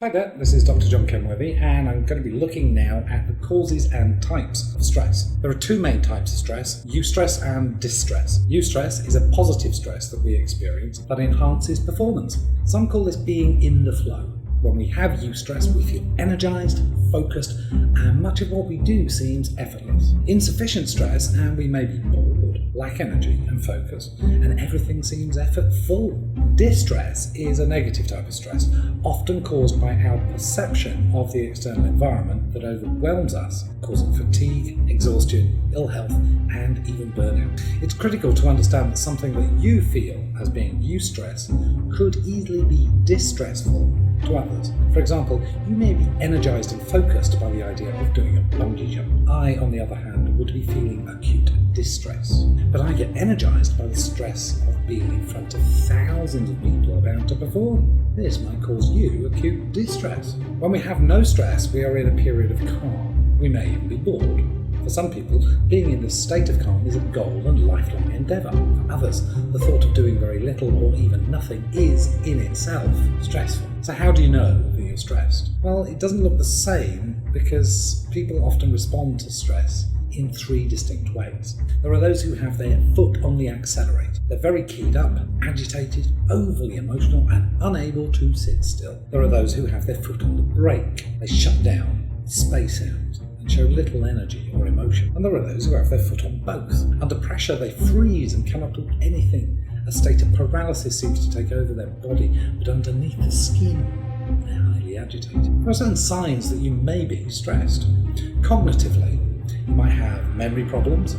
Hi there, this is Dr. John Kenworthy, and I'm going to be looking now at the causes and types of stress. There are two main types of stress, eustress and distress. Eustress is a positive stress that we experience that enhances performance. Some call this being in the flow. When we have eustress, we feel energized, focused, and much of what we do seems effortless. Insufficient stress, and we may be bored, lack energy and focus, and everything seems effortful. Distress is a negative type of stress, often caused by our perception of the external environment that overwhelms us, causing fatigue, exhaustion, ill health, and even burnout. It's critical to understand that something that you feel as being eustress could easily be distressful to others. For example, you may be energized and focused by the idea of doing a bungee jump. I, on the other hand, would be feeling acute distress. But I get energized by the stress of being in front of thousands of people about to perform. This might cause you acute distress. When we have no stress, we are in a period of calm. We may even be bored. For some people, being in this state of calm is a goal and lifelong endeavour. For others, the thought of doing very little or even nothing is, in itself, stressful. So how do you know that you're stressed? Well, it doesn't look the same because people often respond to stress in three distinct ways. There are those who have their foot on the accelerator. They're very keyed up, agitated, overly emotional, and unable to sit still. There are those who have their foot on the brake. They shut down, space out, and show little energy or emotion. And there are those who have their foot on both. Under pressure, they freeze and cannot do anything. A state of paralysis seems to take over their body, but underneath the skin, they're highly agitated. There are certain signs that you may be stressed. Cognitively, you might have memory problems,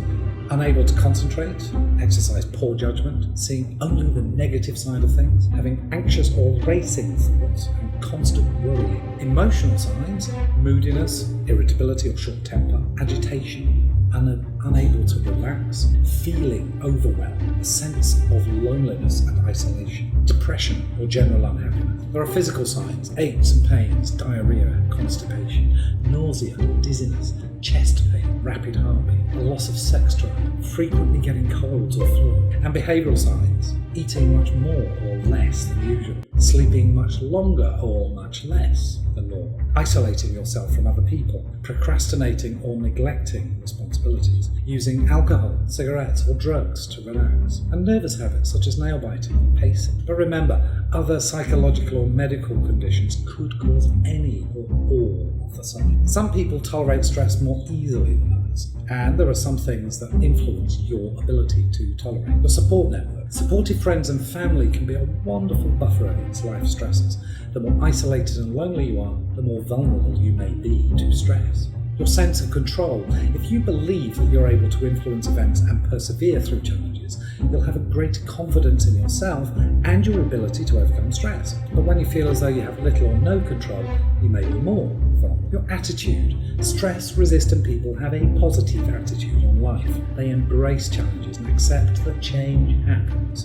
unable to concentrate, exercise poor judgment, seeing only the negative side of things, having anxious or racing thoughts, and constant worrying. Emotional signs, moodiness, irritability or short temper, agitation, unable to relax, feeling overwhelmed, a sense of loneliness and isolation, depression or general unhappiness. There are physical signs, aches and pains, diarrhea, constipation, nausea, dizziness, chest pain, rapid heartbeat, a loss of sex drive, frequently getting colds or flu, and behavioural signs, eating much more or less than usual, sleeping much longer or much less than normal, isolating yourself from other people, procrastinating or neglecting responsibilities, using alcohol, cigarettes or drugs to relax, and nervous habits such as nail biting and pacing. But remember, other psychological or medical conditions could cause any or all of the signs. Some people tolerate stress more easily than others, and there are some things that influence your ability to tolerate. Your support network. Supportive friends and family can be a wonderful buffer against life stresses. The more isolated and lonely you are, the more vulnerable you may be to stress. Your sense of control. If you believe that you're able to influence events and persevere through challenges, you'll have a greater confidence in yourself and your ability to overcome stress. But when you feel as though you have little or no control, you may be more vulnerable. Your attitude. Stress-resistant people have a positive attitude on life. They embrace challenges and accept that change happens,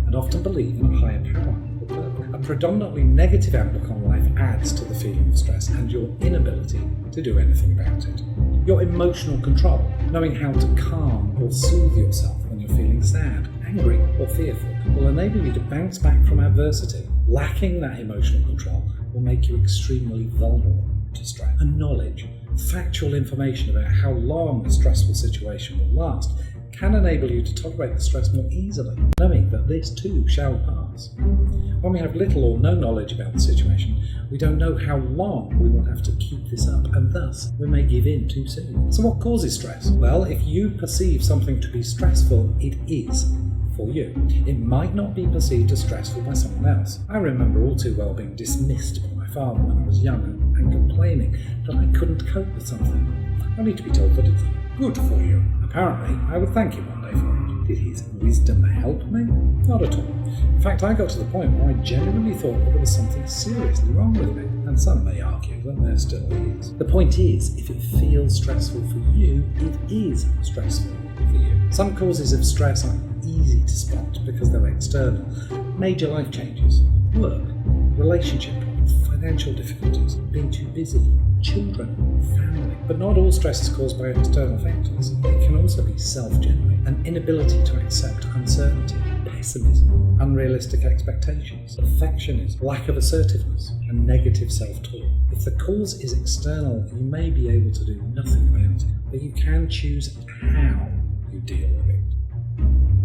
and often believe in a higher power. A predominantly negative outlook on life adds to the feeling of stress and your inability to do anything about it. Your emotional control, knowing how to calm or soothe yourself when you're feeling sad, angry or fearful, will enable you to bounce back from adversity. Lacking that emotional control will make you extremely vulnerable to stress. And knowledge, factual information about how long a stressful situation will last, can enable you to tolerate the stress more easily, knowing that this too shall pass. When we have little or no knowledge about the situation, we don't know how long we will have to keep this up, and thus we may give in too soon. So what causes stress? Well, if you perceive something to be stressful, it is for you. It might not be perceived as stressful by someone else. I remember all too well being dismissed by my father when I was young and complaining that I couldn't cope with something, only to be told that it's good for you. Apparently, I would thank him one day for it. Did his wisdom help me? Not at all. In fact, I got to the point where I genuinely thought that there was something seriously wrong with me, and some may argue that there still is. The point is, if it feels stressful for you, it is stressful for you. Some causes of stress are easy to spot because they're external. Major life changes, work, relationship problems, financial financial difficulties, being too busy, children, family. But not all stress is caused by external factors. It can also be self-generated, an inability to accept uncertainty, pessimism, unrealistic expectations, perfectionism, lack of assertiveness, and negative self-talk. If the cause is external, you may be able to do nothing about it, but you can choose how you deal with it.